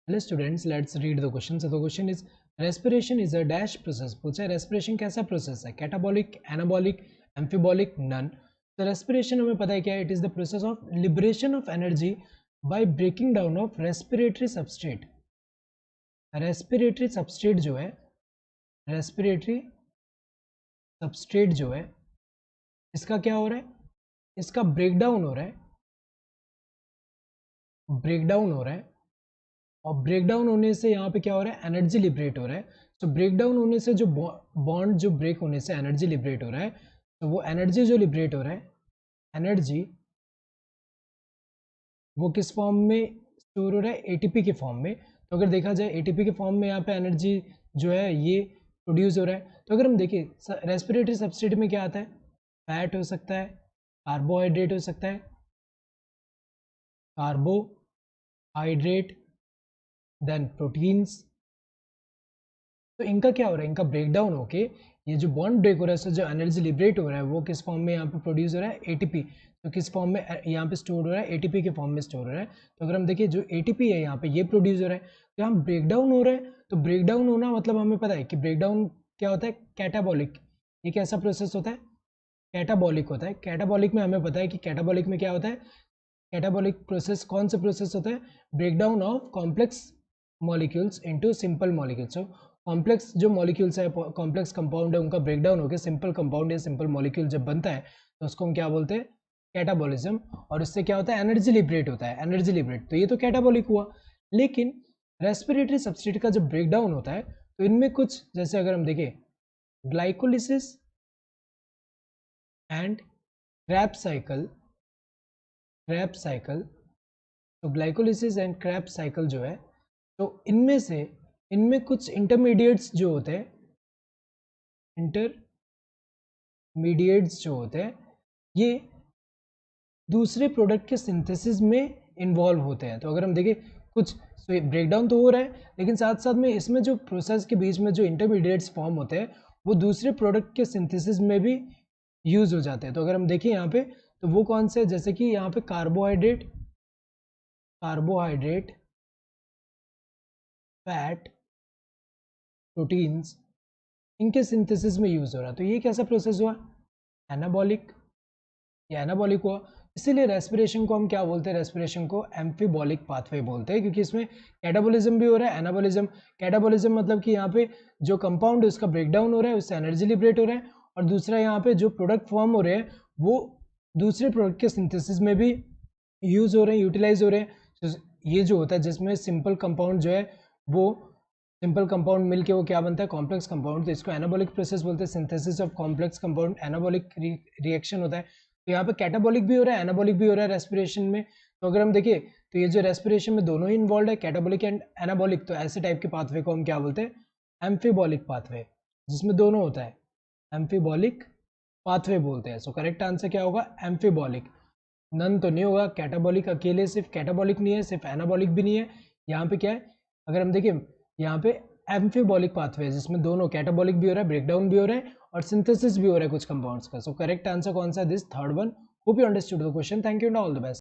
Hello students, let's read the question. So the question is respiration is a dash process. पूछा है respiration कैसा process है, catabolic, anabolic, amphibolic, none. तो respiration हमें पता है क्या है, it is the process of liberation of energy by breaking down of respiratory substrate. Respiratory substrate जो है, रेस्पिरेटरी सबस्ट्रेट जो है, इसका क्या हो रहा है, इसका ब्रेकडाउन हो रहा है, ब्रेकडाउन हो रहा है. और ब्रेकडाउन होने से यहाँ पे क्या हो रहा है, एनर्जी लिबरेट हो रहा है. तो ब्रेकडाउन होने से जो बॉन्ड जो ब्रेक होने से एनर्जी लिबरेट हो रहा है, तो वो एनर्जी जो लिबरेट हो रहा है, एनर्जी वो किस फॉर्म में स्टोर हो रहा है, एटीपी के फॉर्म में. तो अगर देखा जाए एटीपी के फॉर्म में यहाँ पे एनर्जी जो है ये प्रोड्यूस हो रहा है. तो अगर हम देखें रेस्पिरेटरी सबस्ट्रेट में क्या आता है, फैट हो सकता है, कार्बोहाइड्रेट हो सकता है, कार्बोहाइड्रेट, देन प्रोटीन्स. तो इनका क्या हो रहा है, इनका ब्रेकडाउन होके ये जो बॉन्ड ब्रेक हो रहा है, so जो एनर्जी लिबरेट हो रहा है वो किस फॉर्म में यहाँ पे प्रोड्यूस हो रहा है, एटीपी. तो किस फॉर्म में यहाँ पे स्टोर हो रहा है, एटीपी के फॉर्म में स्टोर हो रहा है. तो अगर हम देखिए जो एटीपी है यहाँ पे ये प्रोड्यूस हो रहा है, तो यहाँ ब्रेकडाउन हो रहा है. तो ब्रेकडाउन होना मतलब हमें पता है कि ब्रेकडाउन क्या होता है, कैटाबॉलिक. ये कैसा प्रोसेस होता है, कैटाबॉलिक होता है. कैटाबॉलिक में हमें पता है कि कैटाबॉलिक में क्या होता है, कैटाबॉलिक प्रोसेस कौन सा प्रोसेस होता है, breakdown of complex molecules into simple molecules. So complex जो मॉलिक्यूल्स है, कॉम्प्लेक्स कंपाउंड है, उनका ब्रेकडाउन होकर सिंपल कंपाउंड या सिंपल मॉलिक्यूल जब बनता है तो उसको हम क्या बोलते हैं, कैटाबॉलिज्म. और इससे क्या होता है, एनर्जी लिबरेट होता है, एनर्जी लिबरेट. तो ये तो कैटाबॉलिक हुआ. लेकिन रेस्पिरेटरी सबस्ट्रेट का जब ब्रेकडाउन होता है तो इनमें कुछ, जैसे अगर हम देखें glycolysis and Krebs cycle, Krebs cycle. तो ग्लाइकोलिसिस एंड क्रेब्स साइकिल जो है, तो इनमें कुछ इंटरमीडिएट्स जो होते हैं, इंटरमीडिएट्स जो होते हैं, ये दूसरे प्रोडक्ट के सिंथेसिस में इन्वॉल्व होते हैं. तो अगर हम देखें कुछ ब्रेकडाउन तो हो रहा है, लेकिन साथ साथ में इसमें जो प्रोसेस के बीच में जो इंटरमीडिएट्स फॉर्म होते हैं वो दूसरे प्रोडक्ट के सिंथेसिस में भी यूज हो जाते हैं. तो अगर हम देखें यहाँ पे, तो वो कौन से, जैसे कि यहाँ पे कार्बोहाइड्रेट, कार्बोहाइड्रेट, फैट, प्रोटीन्स, इनके सिंथेसिस में यूज हो रहा है. तो ये कैसा प्रोसेस हुआ, एनाबॉलिक, या एनाबॉलिक हुआ. इसीलिए रेस्पिरेशन को हम क्या बोलते हैं, रेस्पिरेशन को एम्फीबॉलिक पाथवे बोलते हैं, क्योंकि इसमें कैटाबॉलिज्म भी हो रहा है, एनाबॉलिज्म. कैटाबॉलिज्म मतलब कि यहाँ पे जो कंपाउंड है उसका ब्रेकडाउन हो रहा है, उससे एनर्जी लिबरेट हो रहा है. और दूसरा यहाँ पे जो प्रोडक्ट फॉर्म हो रहे हैं वो दूसरे प्रोडक्ट के सिंथेसिस में भी यूज हो रहे हैं, यूटिलाइज हो रहे हैं. तो ये जो होता है जिसमें सिंपल कंपाउंड जो है, वो सिंपल कंपाउंड मिलके वो क्या बनता है, कॉम्प्लेक्स कंपाउंड. तो इसको एनाबॉलिक प्रोसेस बोलते हैं, synthesis of complex compound, anabolic reaction होता है. तो यहाँ पे कैटाबॉलिक भी हो रहा है, एनाबॉलिक भी हो रहा है रेस्पिरेशन में. तो अगर हम देखिए तो ये जो रेस्पिरेशन में दोनों ही इन्वॉल्व है, कैटाबॉलिक एंड एनाबॉलिक, तो ऐसे टाइप के पाथवे को हम क्या बोलते हैं, एम्फीबॉलिक पाथवे, जिसमें दोनों होता है, एम्फीबॉलिक पाथवे बोलते हैं. सो करेक्ट आंसर क्या होगा, एम्फीबॉलिक. नन तो नहीं होगा, कैटाबॉलिक अकेले सिर्फ कैटाबॉलिक नहीं है, सिर्फ एनाबॉलिक भी नहीं है. यहाँ पे क्या है, अगर हम देखें यहाँ पे एम्फीबॉलिक पाथवे जिसमें दोनों कैटाबॉलिक भी हो रहा है, ब्रेकडाउन भी हो रहा है और सिंथेसिस भी हो रहा है कुछ कंपाउंड्स का. सो करेक्ट आंसर कौन सा, this third one. Hope you understood the question. Thank you and all the best.